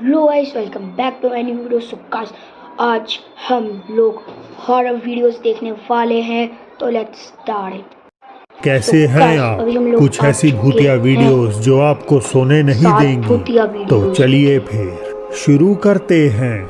Hello guys, welcome back to my new video. So guys, आज हम लोग horror videos देखने वाले हैं, तो लेट्स स्टार्ट इट। कैसे हैं आप? कुछ ऐसी भूतिया वीडियोस जो आपको सोने नहीं देंगी, तो चलिए फिर शुरू करते हैं।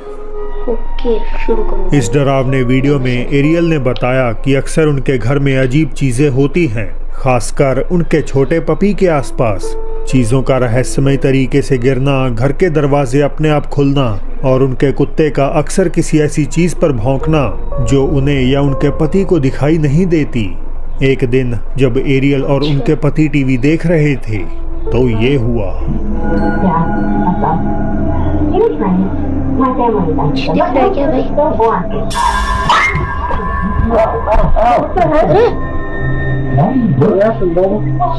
ओके, शुरू करो। इस डरावने वीडियो में एरियल ने बताया कि अक्सर उनके घर में अजीब चीजें होती हैं, खासकर उनके छोटे पपी के आसपास। चीजों का रहस्यमय तरीके से गिरना, घर के दरवाजे अपने आप खुलना और उनके कुत्ते का अक्सर किसी ऐसी चीज पर भौंकना जो उन्हें या उनके पति को दिखाई नहीं देती। एक दिन जब एरियल और उनके पति टीवी देख रहे थे तो ये हुआ।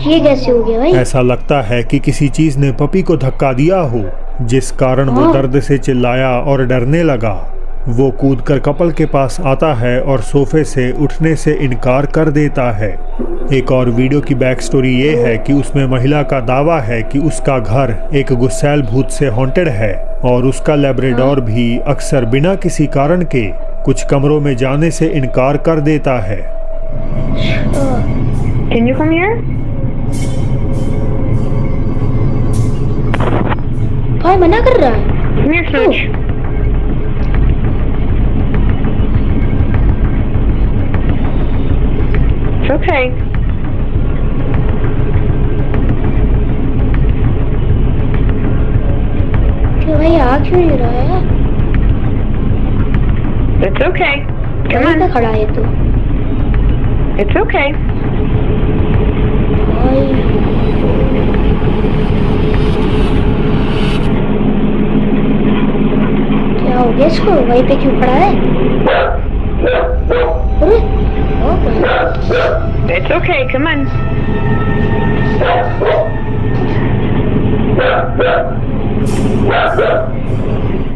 ये कैसे हो गया भाई? ऐसा लगता है कि किसी चीज ने पपी को धक्का दिया हो, जिस कारण वो दर्द से चिल्लाया और डरने लगा। वो कूदकर कपल के पास आता है और सोफे से उठने से इनकार कर देता है। एक और वीडियो की बैक स्टोरी ये है कि उसमें महिला का दावा है कि उसका घर एक गुस्सैल भूत से हॉन्टेड है और उसका लैब्राडोर भी अक्सर बिना किसी कारण के कुछ कमरों में जाने से इनकार कर देता है। Can you come here? भाई मना कर रहा है। Come here, Smooch. It's okay. क्यों भाई, आ क्यों नहीं रहा है? It's okay. Come वहीं पे on. खड़ा है तू। It's okay. भाई क्या हो गया इसको? वहीं पे क्यों खड़ा है? अरे ओ भाई, It's okay. Come on.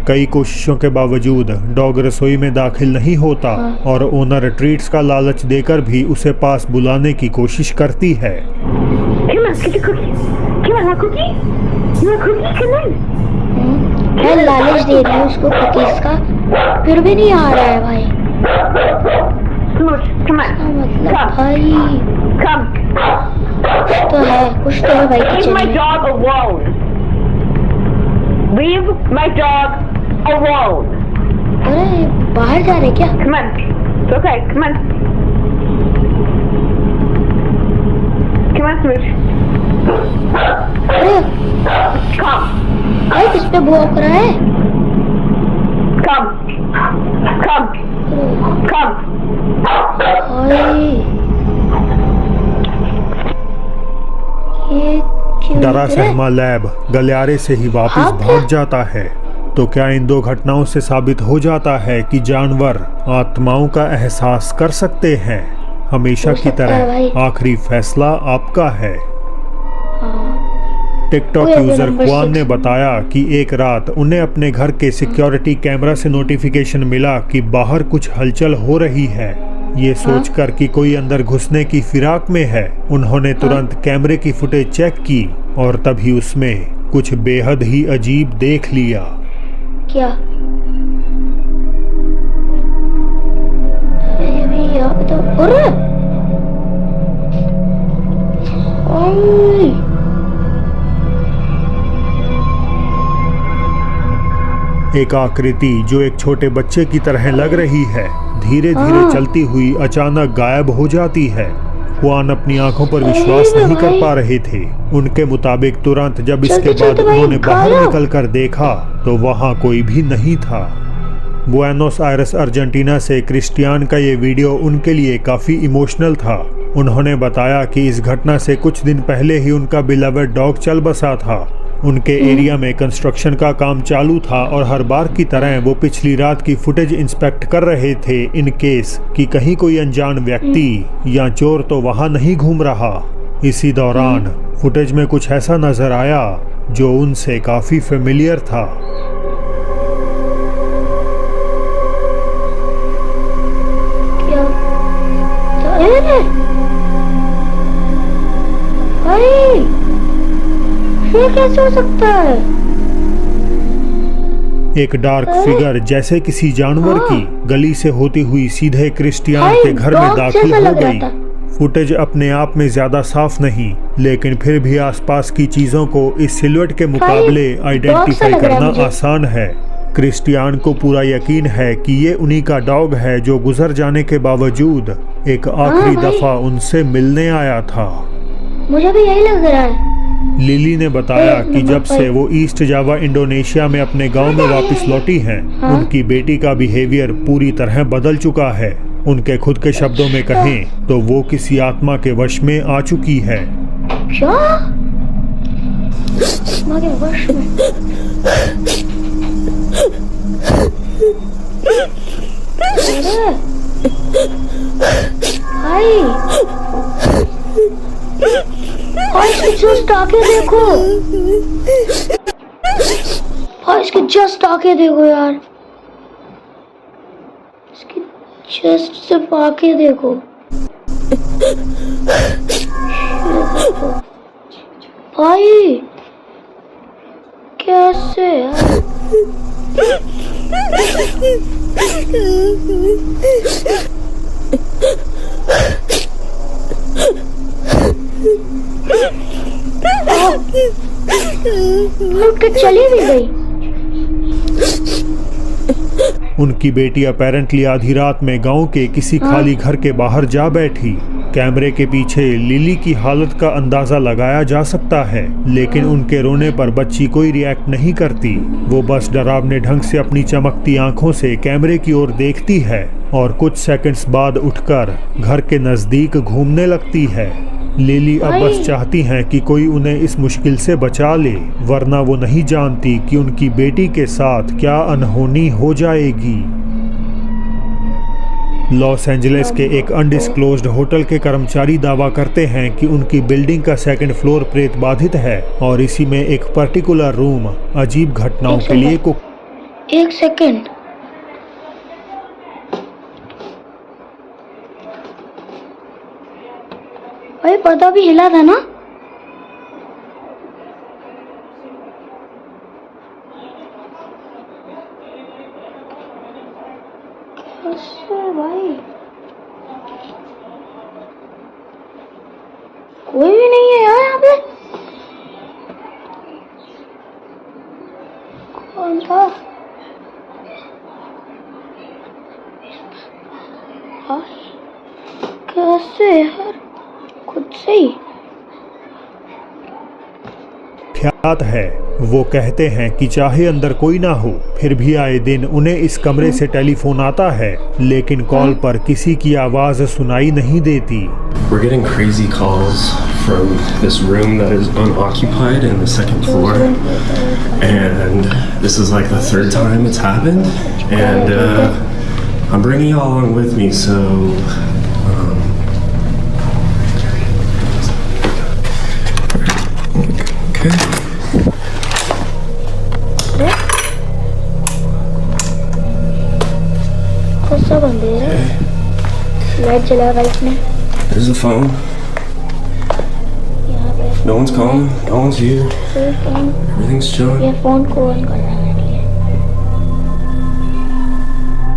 कई कोशिशों के बावजूद डॉग रसोई में दाखिल नहीं होता और ओनर ट्रीट्स का लालच देकर भी उसे पास बुलाने की कोशिश करती है। Come on. Get a cookie. Come on, want a cookie? You want a cookie? Come on. मैं लालच दे रही हूँ उसको कुकीज का, फिर भी नहीं आ रहा है भाई। Smooch. Come on. क्या मतलब भाई? Come. कुछ तो है भाई Leave किचन my में। dog alone. Leave my dog alone. अरे बाहर जा रहे क्या? Come on. It's okay. Come on. Come on, Smooch. अरे Come. भाई किस पे भौंक रहा है? Come. Come. Come. भाई ये क्यों डरा इधर है? सहमा लैब गलियारे से ही वापस हाँ, भाग जाता है। तो क्या इन दो घटनाओं से साबित हो जाता है कि जानवर आत्माओं का एहसास कर सकते हैं? हमेशा हो की सकता है भाई। तरह आखिरी फैसला आपका है। हाँ, टिकटॉक कोई अगर यूजर नंबर क्वान ने 6 बताया कि एक रात उन्हें अपने घर के सिक्योरिटी कैमरा से नोटिफिकेशन मिला कि बाहर कुछ हलचल हो रही है। ये सोचकर कि कोई अंदर घुसने की फिराक में है, उन्होंने तुरंत कैमरे की फुटेज चेक की और तभी उसमें कुछ बेहद ही अजीब देख लिया। क्या? अरे भैया तो अरे ओए, एक आकृति जो एक छोटे बच्चे की तरह लग रही है, धीरे धीरे चलती हुई अचानक गायब हो जाती है। क्वान अपनी आंखों पर विश्वास अरे नहीं कर भाई। पा रहे थे। उनके मुताबिक तुरंत जब इसके चलते बाद चलते भाई उन्होंने बाहर गायब। निकल कर देखा तो वहां कोई भी नहीं था। बुएनोस आयर्स अर्जेंटीना से क्रिस्टियान का ये वीडियो उनके लिए काफी इमोशनल था। उन्होंने बताया कि इस घटना से कुछ दिन पहले ही उनका बिलवेड डॉग चल बसा था। उनके एरिया में कंस्ट्रक्शन का काम चालू था और हर बार की तरह वो पिछली रात की फुटेज इंस्पेक्ट कर रहे थे इन केस कि कहीं कोई अनजान व्यक्ति या चोर तो वहां नहीं घूम रहा। इसी दौरान फुटेज में कुछ ऐसा नजर आया जो उनसे काफी फेमिलियर था। क्या? अरे भाई ये कैसे हो सकता है? एक डार्क फिगर जैसे किसी जानवर की गली से होती हुई सीधे क्रिस्टियान भाई, के घर में डॉग दाखिल जैसा हो लग रहा गई। था। फुटेज अपने आप में ज्यादा साफ नहीं, लेकिन फिर भी आसपास की चीजों को इस सिलुएट के मुकाबले डॉग सा आइडेंटिफाई लग रहा है करना मुझे। आसान है। क्रिस्टियान को पूरा यकीन है कि ये उन्हीं का डॉग है जो गुजर जाने के बावजूद एक आखिरी भाई। दफा उनसे मिलने आया था। मुझे भी यही लग रहा है। लिली ने बताया कि नंबर जब से 5। वो ईस्ट जावा इंडोनेशिया में अपने गांव में वापस लौटी हैं, उनकी बेटी का बिहेवियर पूरी तरह बदल चुका है। उनके खुद के शब्दों में कहें तो वो किसी आत्मा के वश में आ चुकी है। क्या आत्मा के वश में? अरे भाई, भाई इसके जस्ट आके देखो, भाई इसके जस्ट आके देखो यार, इसके जस्ट सिर्फ आके देखो। भाई कैसे यार? उठ के चली भी गई। उनकी बेटी अपेरेंटली आधी रात में गांव के किसी खाली घर के बाहर जा बैठी। कैमरे के पीछे लिली की हालत का अंदाजा लगाया जा सकता है, लेकिन उनके रोने पर बच्ची कोई रिएक्ट नहीं करती। वो बस डरावने ढंग से अपनी चमकती आंखों से कैमरे की ओर देखती है और कुछ सेकंड्स बाद उठकर घर के नजदीक घूमने लगती है। लिली अब बस चाहती हैं कि कोई उन्हें इस मुश्किल से बचा ले, वरना वो नहीं जानती कि उनकी बेटी के साथ क्या अनहोनी हो जाएगी। लॉस एंजलिस के एक अनडिस्क्लोज्ड होटल के कर्मचारी दावा करते हैं कि उनकी बिल्डिंग का सेकंड फ्लोर प्रेत बाधित है और इसी में एक पर्टिकुलर रूम अजीब घटनाओं के लिए एक सेकंड। भाई पर्दा भी हिला था ना? कैसे भाई? कोई भी नहीं है यार यहाँ पे। कौन था? कैसे यार? खुद से ही ख्यात है। वो कहते हैं कि चाहे अंदर कोई ना हो, फिर भी आए दिन उन्हें इस कमरे से टेलीफोन आता है, लेकिन कॉल पर किसी की आवाज सुनाई नहीं देती। We're getting crazy calls from this room that is unoccupied in the second floor, and this is like the third time it's happened, and I'm bringing y'all along with me, so okay. सब अंधेरा है। Light जला right में। There's the phone. यहाँ पे No one's calling. No one's here. Phone, Everything's chilling. ये phone को on कर रहा है।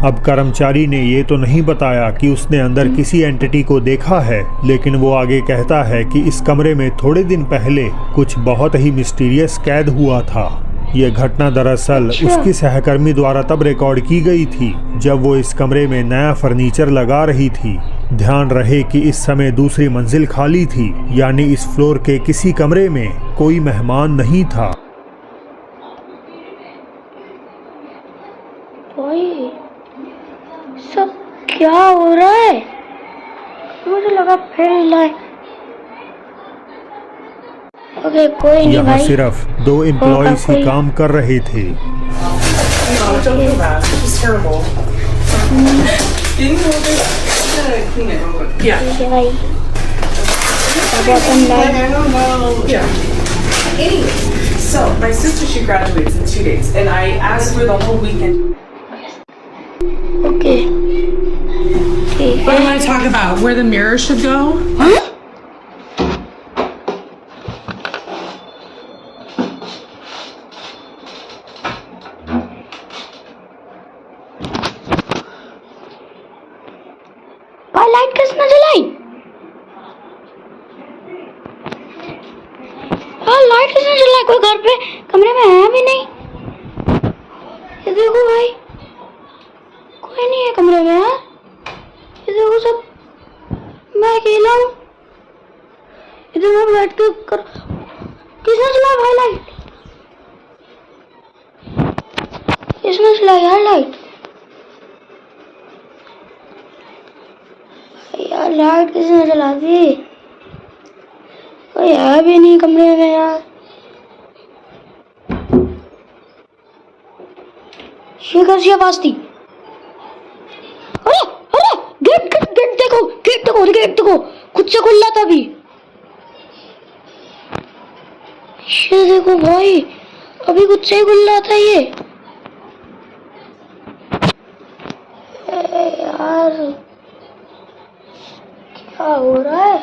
अब कर्मचारी ने ये तो नहीं बताया कि उसने अंदर किसी एंटिटी को देखा है, लेकिन वो आगे कहता है कि इस कमरे में थोड़े दिन पहले कुछ बहुत ही मिस्टीरियस कैद हुआ था। ये घटना दरअसल उसकी सहकर्मी द्वारा तब रिकॉर्ड की गई थी जब वो इस कमरे में नया फर्नीचर लगा रही थी। ध्यान रहे कि इस समय दूसरी मंजिल खाली थी, यानी इस फ्लोर के किसी कमरे में कोई मेहमान नहीं था। भाई सब क्या हो रहा है? मुझे लगा फिर हिला है। ओके कोई नहीं यहाँ भाई। सिर्फ 2 एम्प्लॉयज ही काम कर रहे थे। Oh, don't feel bad. It's terrible. Being older, clean it real quick. Yeah. ठीक है भाई। I don't know. Yeah. Anyways, so my sister, she graduates in 2 days, and I asked for the whole weekend. Okay ठीक What do you है। want to talk about? Where the mirror should go? कोई घर पे कमरे में है भी नहीं। ये देखो भाई, कोई नहीं है कमरे में यार। ये देखो सब, मैं अकेला हूँ इधर में बैठ के कर। किसने चलाया भाई लाइट? किसने चलाया यार लाइट? यार लाइट किसने चला दी? कोई है भी नहीं कमरे में यार। ये कैसी आवाज थी? अरे अरे गेट गेट गेट देखो, गेट देखो, गेट देखो, खुद से खुला था अभी। ये देखो भाई, अभी खुद से ही खुल रहा था ये। यार क्या हो रहा है?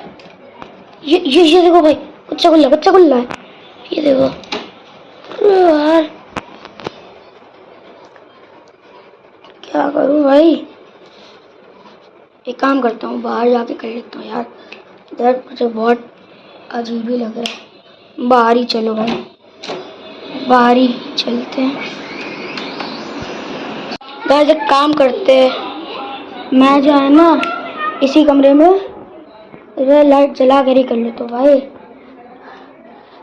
ये देखो भाई, खुद से खुल रहा है। ये देखो। अरे यार क्या करूं भाई? एक काम करता हूँ, बाहर जाके कर लेता हूँ यार। इधर मुझे बहुत अजीब ही लग रहा है। बाहर ही चलो भाई, बाहर ही चलते हैं। गाइस एक काम करते हैं, मैं जो है ना इसी कमरे में लाइट जला कर ही कर लेता हूँ भाई।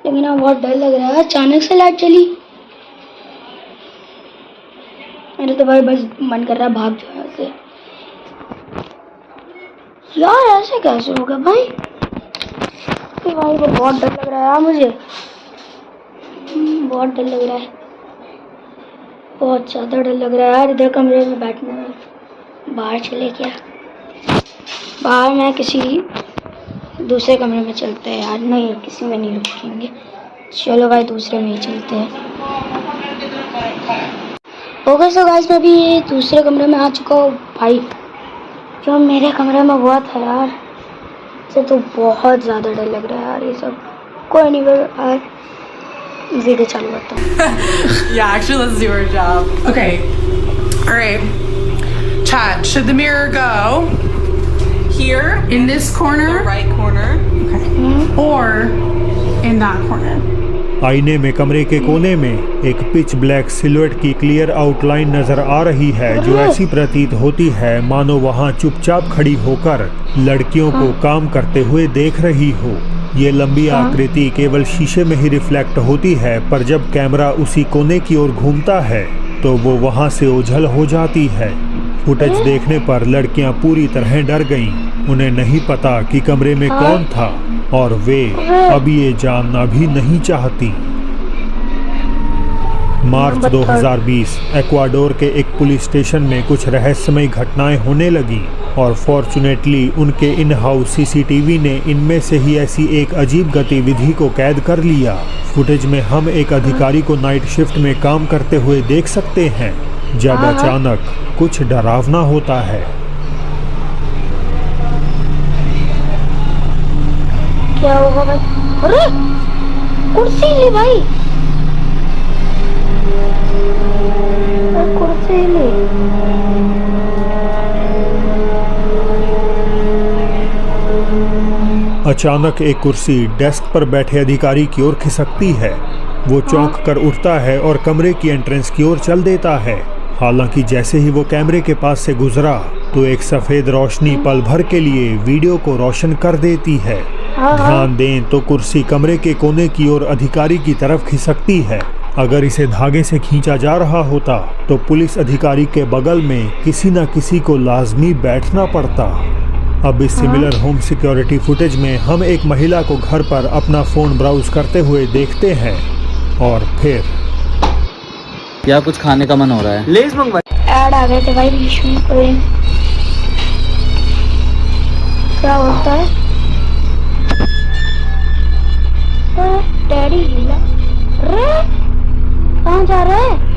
लेकिन अब बहुत डर लग रहा है, अचानक से लाइट चली। मेरे तो भाई बस मन कर रहा है भाग जाओ यहाँ से। यार ऐसे कैसे हो गया भाई? भाई को बहुत डर लग रहा है यार मुझे। बहुत डर लग रहा है, बहुत ज़्यादा डर लग रहा है यार इधर कमरे में बैठने में। बाहर चले क्या? बाहर मैं किसी दूसरे कमरे में चलते हैं यार। नहीं, किसी में नहीं रुकेंगे। चलो भाई दूसरे में ही चलते हैं। ओके सो गाइस, मैं भी ये दूसरे कमरे में आ चुका हूँ भाई। जो मेरे कमरे में हुआ था यार, से तो बहुत ज़्यादा डर लग रहा है यार ये सब। कोई नहीं यार, वीडियो चालू करता हूँ। Yeah, actually, let's do our job. Okay. All right. Chat. Should the mirror go Here, in this corner? the right corner. Okay. Or in that corner? आईने में कमरे के कोने में एक पिच ब्लैक सिलुएट की क्लियर आउटलाइन नजर आ रही है, जो ऐसी प्रतीत होती है मानो वहां चुपचाप खड़ी होकर लड़कियों को काम करते हुए देख रही हो। ये लंबी आकृति केवल शीशे में ही रिफ्लेक्ट होती है, पर जब कैमरा उसी कोने की ओर घूमता है तो वो वहां से ओझल हो जाती है। फुटेज देखने पर लड़कियां पूरी तरह डर गईं। उन्हें नहीं पता कि कमरे में कौन था और वे अब ये जानना भी नहीं चाहती। मार्च 2020 एक्वाडोर के एक पुलिस स्टेशन में कुछ रहस्यमय घटनाएं होने लगी और फॉर्चुनेटली उनके इन हाउस सीसीटीवी ने इनमें से ही ऐसी एक अजीब गतिविधि को कैद कर लिया। फुटेज में हम एक अधिकारी को नाइट शिफ्ट में काम करते हुए देख सकते हैं, जब अचानक कुछ डरावना होता है। क्या होगा भाई? अरे कुर्सी ली भाई, कुर्सी ली। अचानक एक कुर्सी डेस्क पर बैठे अधिकारी की ओर खिसकती है। वो चौंक कर उठता है और कमरे की एंट्रेंस की ओर चल देता है। हालांकि जैसे ही वो कैमरे के पास से गुजरा तो एक सफेद रोशनी पल भर के लिए वीडियो को रोशन कर देती है। ध्यान दें तो कुर्सी कमरे के कोने की ओर अधिकारी की तरफ खिसकती है। अगर इसे धागे से खींचा जा रहा होता तो पुलिस अधिकारी के बगल में किसी न किसी को लाजमी बैठना पड़ता। अब इस सिमिलर होम सिक्योरिटी फुटेज में हम एक महिला को घर पर अपना फोन ब्राउज करते हुए देखते हैं और फिर क्या कुछ खाने का मन हो रहा है? लेज मंगवा। ऐड आ गए थे भाई बीच में। कोई क्या होता है? डैडी हिला। अरे कहाँ जा रहे हैं?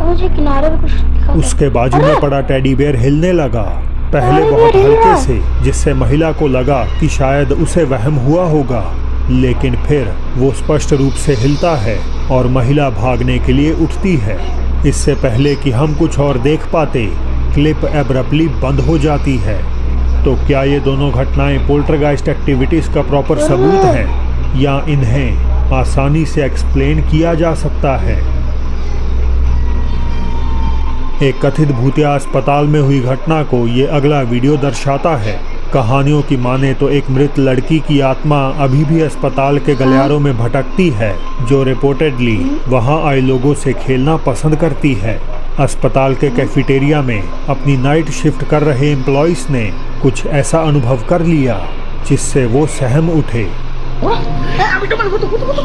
मुझे किनारे पे कुछ दिखा। उसके बाजू में पड़ा टेडी बेयर हिलने लगा, पहले बहुत हल्के से, जिससे महिला को लगा कि शायद उसे वहम हुआ होगा, लेकिन फिर वो स्पष्ट रूप से हिलता है और महिला भागने के लिए उठती है। इससे पहले कि हम कुछ और देख पाते, क्लिप एब्रप्टली बंद हो जाती है। तो क्या ये दोनों घटनाएं पोल्टरगाइस्ट एक्टिविटीज़ का प्रॉपर सबूत हैं या इन्हें आसानी से एक्सप्लेन किया जा सकता है? एक कथित भूतिया अस्पताल में हुई घटना को ये अगला वीडियो दर्शाता है। कहानियों की माने तो एक मृत लड़की की आत्मा अभी भी अस्पताल के गलियारों में भटकती है, जो रिपोर्टेडली वहां आए लोगों से खेलना पसंद करती है। अस्पताल के कैफेटेरिया में अपनी नाइट शिफ्ट कर रहे एम्प्लॉइज ने कुछ ऐसा अनुभव कर लिया जिससे वो सहम उठे।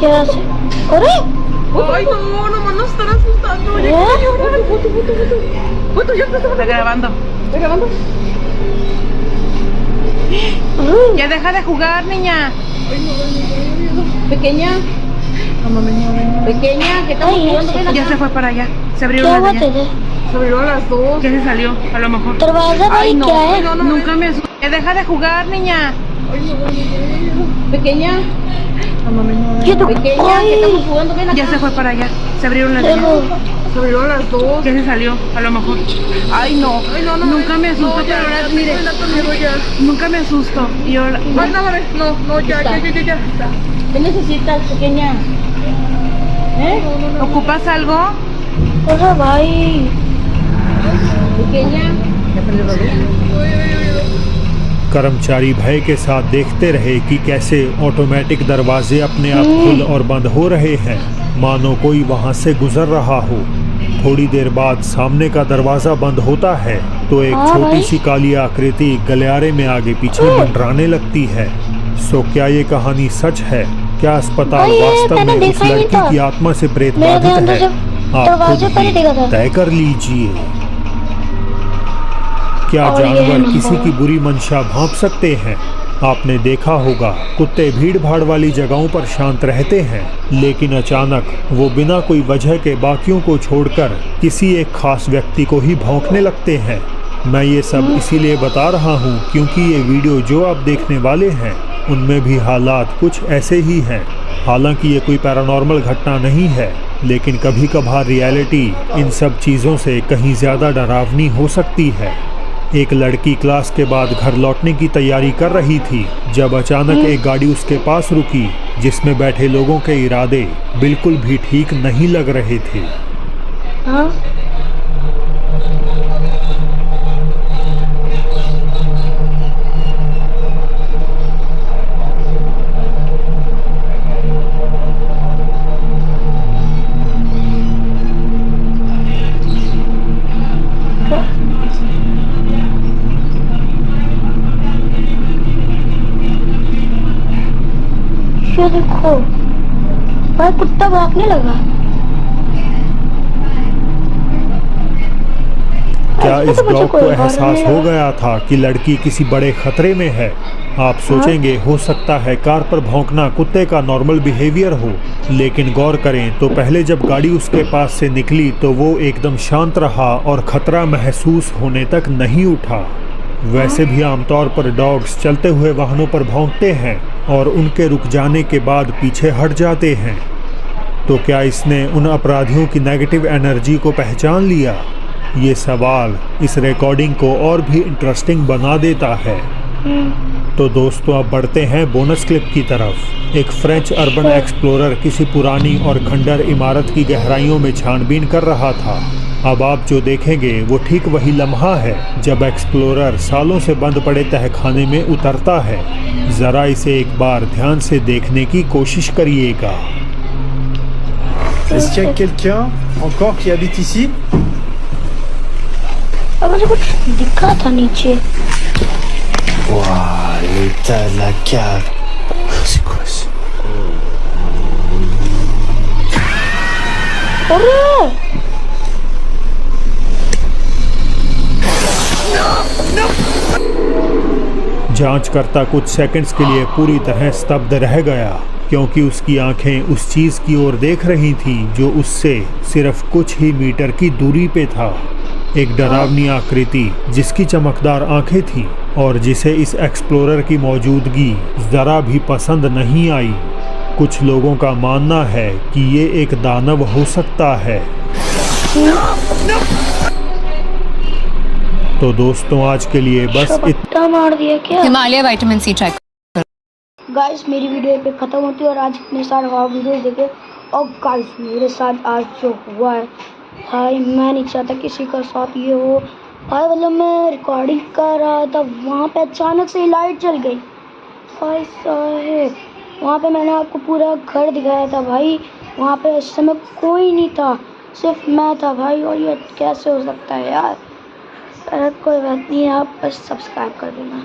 क्या से? अरे Ay, no, nomás nos están asustando. Ya quiero llorar. Foto, ya te estaba grabando. ¿Estás grabando? Ya deja de jugar, niña. Pequeña. Pequeña, que estamos Ay, jugando. ese. Ya se fue para allá. Se abrieron क्या las हुआ de allá. तेरे? Se abrieron las dos. Ya se salió, a lo mejor. दरवाजा भाई no, क्या है? no, no, nunca me asusté. Ya deja de jugar, niña. Pequeña. ये तो Pequeña, que estamos jugando. Ven Ya acá. se fue para allá. Se abrieron las de देखो allá. Se abrieron las dos. Ya se salió, a lo mejor. Ay, no. Ay, no, no. Nunca me asusto, No, ya, pero ahora, ya, mire. me da miedo ya. Nunca me asusto. Y ahora. Ay, no, mames. No, no, ya, ya, ya, ya, ya. ¿Qué necesitas, pequeña? ¿Ocupas algo? अरे भाई Pequeña. Ya perdió la luz. कर्मचारी भय के साथ देखते रहे कि कैसे ऑटोमेटिक दरवाजे अपने आप खुल और बंद हो रहे हैं, मानो कोई वहां से गुजर रहा हो। थोड़ी देर बाद सामने का दरवाजा बंद होता है तो एक हाँ छोटी भाई। सी काली आकृति गलियारे में आगे पीछे मंडराने लगती है। सो क्या ये कहानी सच है? क्या अस्पताल भाई, ये वास्तव मैंने में उस देखा ही नहीं लड़की था। की आत्मा से प्रेत मेरे बाधित अंदर है? जब आप दरवाजे खुद पर ही देखा ही था। तय कर लीजिए। क्या और ये जानवर नंबर। किसी की बुरी मंशा भांप सकते हैं? आपने देखा होगा कुत्ते भीड़ भाड़ वाली जगहों पर शांत रहते हैं, लेकिन अचानक वो बिना कोई वजह के बाकियों को छोड़कर किसी एक खास व्यक्ति को ही भौंकने लगते हैं। मैं ये सब इसीलिए बता रहा हूँ क्योंकि ये वीडियो जो आप देखने वाले हैं उनमें भी हालात कुछ ऐसे ही हैं। हालांकि ये कोई पैरानॉर्मल घटना नहीं है, लेकिन कभी कभार रियलिटी इन सब चीज़ों से कहीं ज़्यादा डरावनी हो सकती है। एक लड़की क्लास के बाद घर लौटने की तैयारी कर रही थी जब अचानक एक गाड़ी उसके पास रुकी, जिसमें बैठे लोगों के इरादे बिल्कुल भी ठीक नहीं लग रहे थे। हाँ ये देखो भाई, कुत्ता भौंकने लगा। क्या इसमें इस तो मुझे ब्लॉग को कोई एहसास नहीं हो लगा। गया था कि लड़की किसी बड़े खतरे में है? आप सोचेंगे हो सकता है कार पर भौंकना कुत्ते का नॉर्मल बिहेवियर हो, लेकिन गौर करें तो पहले जब गाड़ी उसके पास से निकली तो वो एकदम शांत रहा और खतरा महसूस होने तक नहीं उठा। वैसे भी आमतौर पर डॉग्स चलते हुए वाहनों पर भौंकते हैं और उनके रुक जाने के बाद पीछे हट जाते हैं। तो क्या इसने उन अपराधियों की नेगेटिव एनर्जी को पहचान लिया? ये सवाल इस रिकॉर्डिंग को और भी इंटरेस्टिंग बना देता है। तो दोस्तों अब बढ़ते हैं बोनस क्लिप की तरफ। एक फ्रेंच अर्बन एक्सप्लोरर किसी पुरानी और खंडर इमारत की गहराइयों में छानबीन कर रहा था। अब आप जो देखेंगे वो ठीक वही लम्हा है जब एक्सप्लोरर सालों से बंद पड़े तहखाने में उतरता है। ज़रा इसे एक बार ध्यान से देखने की कोशिश करिएगा। Est-ce qu'il y a quelqu'un encore qui habite ici? अब मुझे कुछ दिखा था नीचे। Waouh, l'état de la cave. C'est quoi ça? अरे जांचकर्ता कुछ सेकंड्स के लिए पूरी तरह स्तब्ध रह गया, क्योंकि उसकी आंखें उस चीज़ की ओर देख रही थीं जो उससे सिर्फ कुछ ही मीटर की दूरी पे था। एक डरावनी आकृति जिसकी चमकदार आंखें थीं और जिसे इस एक्सप्लोरर की मौजूदगी ज़रा भी पसंद नहीं आई। कुछ लोगों का मानना है कि ये एक दानव हो सकता है। तो दोस्तों आज के लिए बस पट्टा मार दिया क्या? Himalaya vitamin C try. Guys मेरी वीडियो पे ख़त्म होती है और आज इतने सारे और वीडियोस देखे। और गाइस मेरे साथ आज जो हुआ है भाई, मैं नहीं चाहता किसी का साथ ये हो भाई। मतलब मैं रिकॉर्डिंग कर रहा था, वहाँ पे अचानक से लाइट चल गई भाई साहब। वहाँ पे मैंने आपको पूरा घर दिखाया था भाई, वहाँ पे उस समय कोई नहीं था, सिर्फ मैं था भाई। और ये कैसे हो सकता है यार? कोई बात नहीं, आप बस सब्सक्राइब कर देना।